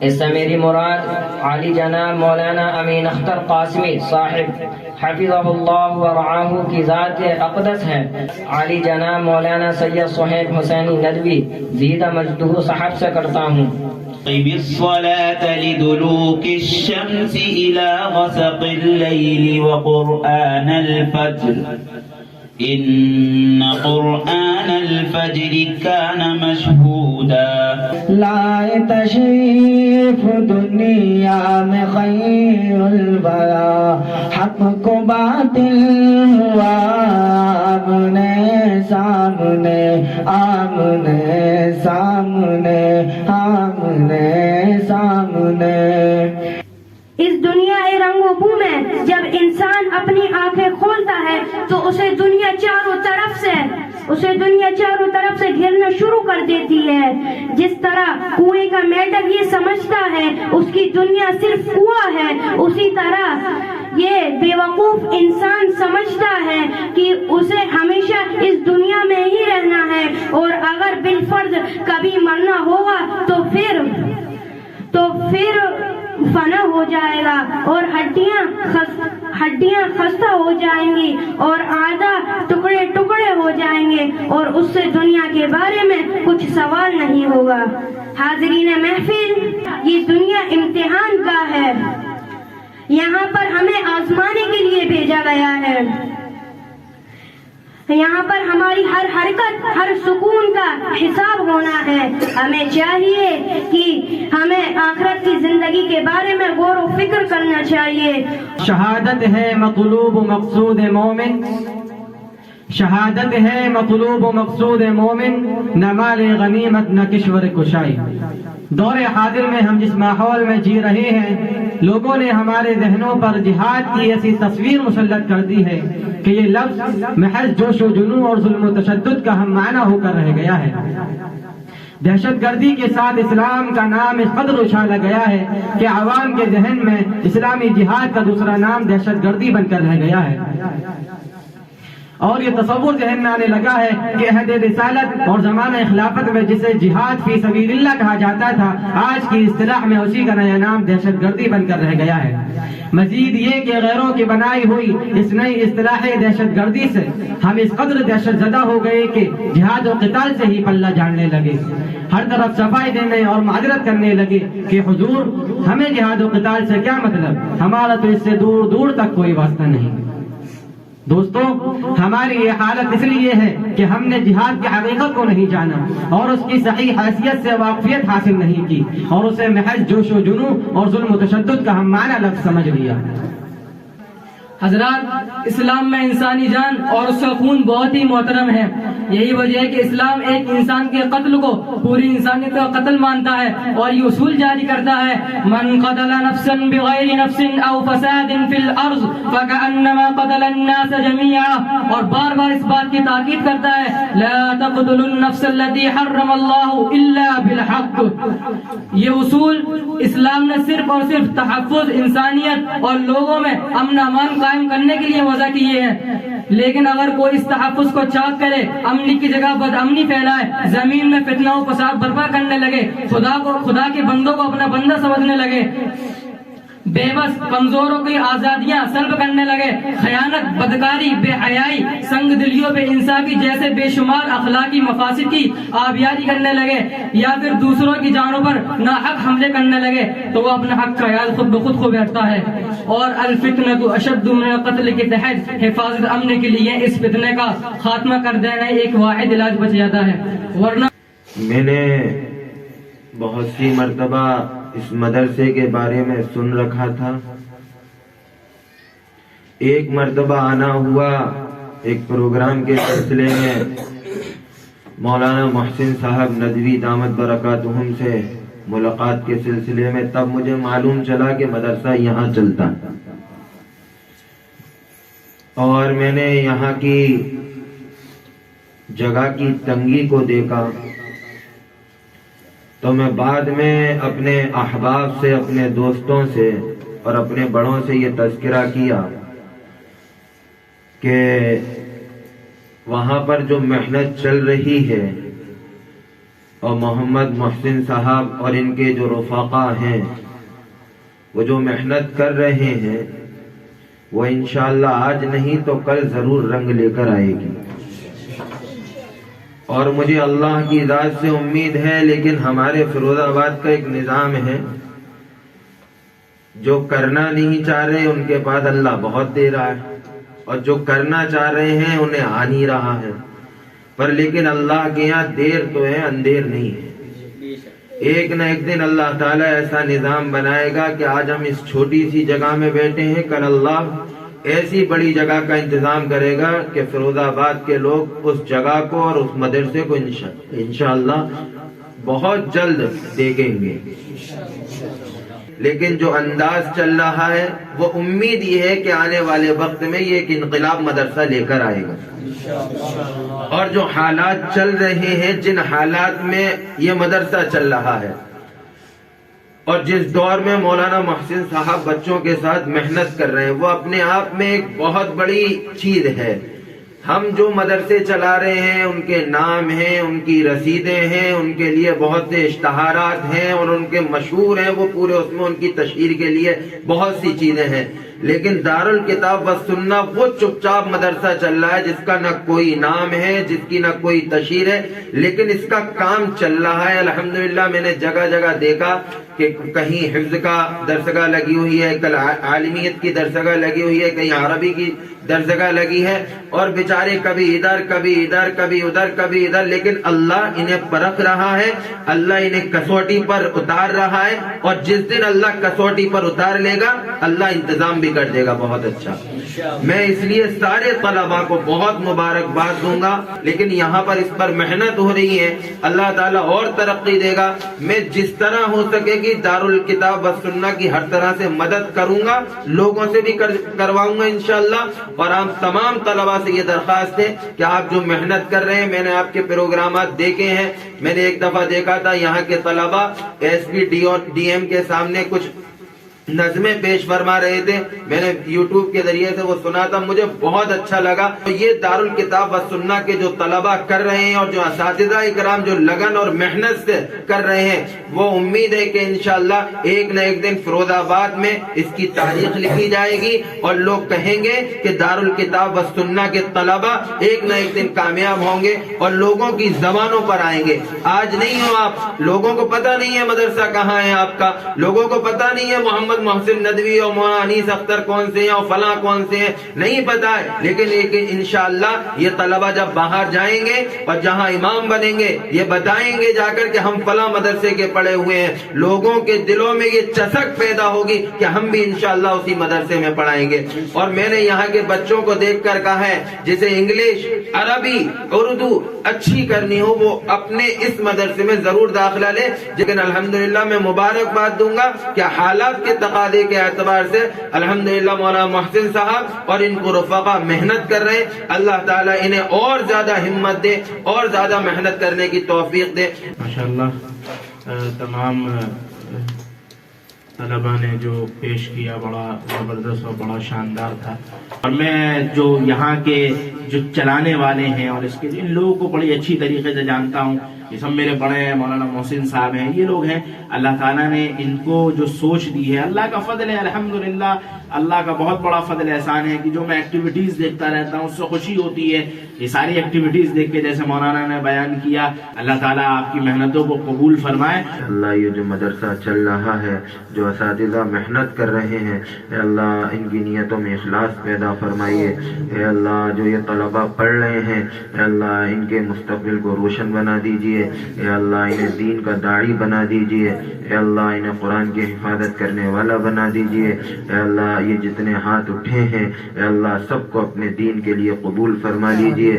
اس سے میری مراد عالی جناب مولانا امین اختر قاسمی صاحب حفظہ اللہ ورعاہ کی ذات اقدس ہے۔ عالی جناب مولانا سید صہیب حسینی ندوی زیدہ مجدہ صاحب سے کرتا ہوں۔ قم الصلاة لدلوك الشمس إلى غسق الليل وقرآن الفجر إن قرآن الفجر كان مشهودا۔ لائے تشریف دنیا میں خیر البرا، حق کو باطل ہوا آمنے سامنے، آمنے سامنے، آمنے سامنے۔ اس دنیا رنگ و بو میں جب انسان اپنی آنکھیں کھولتا ہے تو اسے دنیا چاروں طرف سے گھیرنا شروع کر دیتی ہے۔ جس طرح کنویں کا میڈک یہ سمجھتا ہے اس کی دنیا صرف کنواں ہے، اسی طرح یہ بے وقوف انسان سمجھتا ہے کہ اسے ہمیشہ اس دنیا میں ہی رہنا ہے، اور اگر بالفرض کبھی مرنا ہوگا تو پھر فنا ہو جائے گا اور ہڈیاں خستہ ہو جائیں گی اور اعضا ٹکڑے ٹکڑے ہو جائیں گے، اور اس سے دنیا کے بارے میں کچھ سوال نہیں ہوگا۔ حاضرین محفل، یہ دنیا امتحان گاہ ہے، یہاں پر ہمیں آزمانے کے لیے بھیجا گیا ہے۔ یہاں پر ہماری ہر حرکت، ہر سکون کا حساب ہونا ہے۔ ہمیں چاہیے کہ ہمیں آخرت کی زندگی کے بارے میں غور و فکر کرنا چاہیے۔ شہادت ہے مطلوب و مقصود مومن، شہادت ہے مطلوب و مقصود مومن، نہ مال غنیمت نہ کشور کشائی۔ دور حاضر میں ہم جس ماحول میں جی رہے ہیں، لوگوں نے ہمارے ذہنوں پر جہاد کی ایسی تصویر مسلط کر دی ہے کہ یہ لفظ محض جوش و جنون اور ظلم و تشدد کا ہم معنی ہو کر رہ گیا ہے۔ دہشت گردی کے ساتھ اسلام کا نام اس قدر اچھالا گیا ہے کہ عوام کے ذہن میں اسلامی جہاد کا دوسرا نام دہشت گردی بن کر رہ گیا ہے، اور یہ تصور ذہن میں آنے لگا ہے کہ عہد رسالت اور زمانہ خلافت میں جسے جہاد فی سبیل اللہ کہا جاتا تھا، آج کی اصطلاح میں اسی کا نیا نام دہشت گردی بن کر رہ گیا ہے۔ مزید یہ کہ غیروں کی بنائی ہوئی اس نئی اصطلاح دہشت گردی سے ہم اس قدر دہشت زدہ ہو گئے کہ جہاد و قتال سے ہی پلہ جھاڑنے لگے، ہر طرف صفائی دینے اور معذرت کرنے لگے کہ حضور ہمیں جہاد و قتال سے کیا مطلب، ہمارا تو اس سے دور دور تک کوئی واسطہ نہیں۔ دوستو، ہماری یہ حالت اس لیے ہے کہ ہم نے جہاد کی حقیقت کو نہیں جانا اور اس کی صحیح حیثیت سے واقفیت حاصل نہیں کی، اور اسے محض جوش و جنون اور ظلم و تشدد کا ہم معنی لفظ سمجھ لیا۔ حضرات، اسلام میں انسانی جان اور اس کا خون بہت ہی محترم ہے۔ یہی وجہ ہے کہ اسلام ایک انسان کے قتل کو پوری انسانیت کا قتل مانتا ہے اور یہ اصول جاری کرتا ہے، من قتل نفسا بغیر نفس او فساد فی الارض فکأنما قتل الناس جميعا، اور بار بار اس بات کی تاکید کرتا ہے، لا تقتلوا النفس التي حرم اللہ الا بالحق۔ یہ اصول اسلام نے صرف اور صرف تحفظ انسانیت اور لوگوں میں امن امان قائم کرنے کے لیے وضع کیے ہیں، لیکن اگر کوئی اس تحفظ کو چاک کرے، امن کی جگہ بد امنی پھیلائے، زمین میں فتنہ و فساد برپا کرنے لگے، خدا کے بندوں کو اپنا بندہ سمجھنے لگے، بے بس کمزوروں کی آزادیاں سلب کرنے لگے، خیانت، بدکاری، بے حیائی، سنگ دلیوں، بے انصافی جیسے بے شمار اخلاقی مفاسد کی آبیاری کرنے لگے، یا پھر دوسروں کی جانوں پر ناحق حملے کرنے لگے، تو وہ اپنا حق کا خیال خود بخود کھو بیٹھتا ہے۔ اور الفتنۃ اشد من القتل کے تحت حفاظت امن کے لیے اس فتنے کا خاتمہ کر دینا ایک واحد علاج بچ جاتا ہے، ورنہ میں نے بہت سی مرتبہ اس مدرسے کے بارے میں سن رکھا تھا۔ ایک مرتبہ آنا ہوا ایک پروگرام کے سلسلے میں مولانا محسن صاحب ندوی دامت برکاتہم سے ملاقات کے سلسلے میں، تب مجھے معلوم چلا کہ مدرسہ یہاں چلتا، اور میں نے یہاں کی جگہ کی تنگی کو دیکھا، تو میں بعد میں اپنے احباب سے، اپنے دوستوں سے اور اپنے بڑوں سے یہ تذکرہ کیا کہ وہاں پر جو محنت چل رہی ہے اور محمد محسن صاحب اور ان کے جو رفقا ہیں وہ جو محنت کر رہے ہیں وہ انشاءاللہ آج نہیں تو کل ضرور رنگ لے کر آئے گی. اور مجھے اللہ کی ذات سے امید ہے، لیکن ہمارے فیروز آباد کا ایک نظام ہے، جو کرنا نہیں چاہ رہے ان کے پاس اللہ بہت دے رہا ہے، اور جو کرنا چاہ رہے ہیں انہیں آ نہیں رہا ہے. پر لیکن اللہ کے یہاں دیر تو ہے، اندھیر نہیں ہے. ایک نہ ایک دن اللہ تعالیٰ ایسا نظام بنائے گا کہ آج ہم اس چھوٹی سی جگہ میں بیٹھے ہیں، کل اللہ ایسی بڑی جگہ کا انتظام کرے گا کہ فیروز آباد کے لوگ اس جگہ کو اور اس مدرسے کو انشاءاللہ بہت جلد دیکھیں گے. لیکن جو انداز چل رہا ہے وہ امید یہ ہے کہ آنے والے وقت میں یہ ایک انقلاب مدرسہ لے کر آئے گا. اور جو حالات چل رہے ہیں، جن حالات میں یہ مدرسہ چل رہا ہے، اور جس دور میں مولانا محسن صاحب بچوں کے ساتھ محنت کر رہے ہیں، وہ اپنے آپ میں ایک بہت بڑی چیز ہے. ہم جو مدرسے چلا رہے ہیں ان کے نام ہیں، ان کی رسیدیں ہیں، ان کے لیے بہت سے اشتہارات ہیں اور ان کے مشہور ہیں، وہ پورے اس میں ان کی تشہیر کے لیے بہت سی چیزیں ہیں. لیکن دارالکتاب والسنہ وہ چپ چاپ مدرسہ چل رہا ہے جس کا نہ کوئی نام ہے، جس کی نہ کوئی تشہیر ہے، لیکن اس کا کام چل رہا ہے. الحمدللہ میں نے جگہ جگہ دیکھا کہ کہیں حفظ کا درسگاہ لگی ہوئی ہے، کل عالمیت کی درسگاہ لگی ہوئی ہے، کہیں عربی کی درسگاہ لگی ہے، اور بیچارے کبھی ادھر کبھی ادھر کبھی ادھر کبھی ادھر، لیکن اللہ انہیں پرکھ رہا ہے، اللہ انہیں کسوٹی پر اتار رہا ہے. اور جس دن اللہ کسوٹی پر اتار لے گا اللہ انتظام بھی کر دے گا بہت اچھا. میں اس لیے سارے طلباء کو بہت مبارکباد دوں گا. لیکن یہاں پر اس پر محنت ہو رہی ہے، اللہ تعالیٰ اور ترقی دے گا. میں جس طرح ہو سکے گی دارالکتاب والسنہ کی ہر طرح سے مدد کروں گا، لوگوں سے بھی کرواؤں گا انشاءاللہ. اور آپ تمام طلباء سے یہ درخواست ہے کہ آپ جو محنت کر رہے ہیں، میں نے آپ کے پروگرامات دیکھے ہیں. میں نے ایک دفعہ دیکھا تھا یہاں کے طلباء ایس پی ڈی ایم کے سامنے کچھ نظمیں پیش فرما رہے تھے. میں نے یوٹیوب کے ذریعے سے وہ سنا تھا، مجھے بہت اچھا لگا. تو یہ دارالکتاب والسنہ کے جو طلباء کر رہے ہیں اور جو اساتذہ اکرام جو لگن اور محنت سے کر رہے ہیں، وہ امید ہے کہ انشاءاللہ ایک نہ ایک دن فیروز آباد میں اس کی تاریخ لکھی جائے گی اور لوگ کہیں گے کہ دارالکتاب والسنہ کے طلباء ایک نہ ایک دن کامیاب ہوں گے اور لوگوں کی زبانوں پر آئیں گے. آج نہیں ہو آپ لوگوں کو پتہ نہیں ہے مدرسہ کہاں ہے آپ کا، لوگوں کو پتہ نہیں ہے محمد محسن ندوی اور مولانا انیس اختر کون سے ہیں اور فلاں کون سے ہیں، نہیں پتا ہے. لیکن انشاءاللہ یہ طلبہ جب باہر جائیں گے اور جہاں امام بنیں گے یہ بتائیں گے جا کر کہ ہم فلاں مدرسے کے پڑھے ہوئے ہیں. لوگوں کے دلوں میں یہ چسک پیدا ہوگی کہ ہم بھی انشاءاللہ اسی مدرسے میں پڑھائیں گے. اور میں نے یہاں کے بچوں کو دیکھ کر کہا ہے جسے انگلش، عربی، اردو اچھی کرنی ہو وہ اپنے اس مدرسے میں ضرور داخلہ لے. لیکن الحمدللہ میں مبارکباد دوں گا کہ حالات کے تقاضے کے اعتبار سے الحمدللہ مولانا محسن صاحب اور ان کو رفقا محنت کر رہے ہیں. اللہ تعالیٰ انہیں اور زیادہ ہمت دے اور زیادہ محنت کرنے کی توفیق دے. ماشاءاللہ تمام طلباء نے جو پیش کیا بڑا زبردست اور بڑا شاندار تھا. اور میں جو یہاں کے جو چلانے والے ہیں اور اس کے ان لوگوں کو بڑی اچھی طریقے سے جانتا ہوں. یہ سب میرے بڑے ہیں، مولانا محسن صاحب ہیں، یہ لوگ ہیں. اللہ تعالیٰ نے ان کو جو سوچ دی ہے، اللہ کا فضل ہے الحمدللہ. اللہ کا بہت بڑا فضل احسان ہے کہ جو میں ایکٹیویٹیز دیکھتا رہتا ہوں اس سے خوشی ہوتی ہے. یہ ساری ایکٹیویٹیز دیکھ کے جیسے مولانا نے بیان کیا، اللہ تعالیٰ آپ کی محنتوں کو قبول فرمائے. اللہ یہ جو مدرسہ چل رہا ہے، جو اساتذہ محنت کر رہے ہیں، اے اللہ ان کی نیتوں میں اخلاص پیدا فرمائیے. اے اللہ جو یہ طلباء پڑھ رہے ہیں، اے اللہ ان کے مستقبل کو روشن بنا دیجئے. اے اللہ انہیں دین کا داعی بنا دیجئے. اے اللہ انہیں قرآن کی حفاظت کرنے والا بنا دیجئے. اے اللہ یہ جتنے ہاتھ اٹھے ہیں، اے اللہ سب کو اپنے دین کے لیے قبول فرما لیجئے.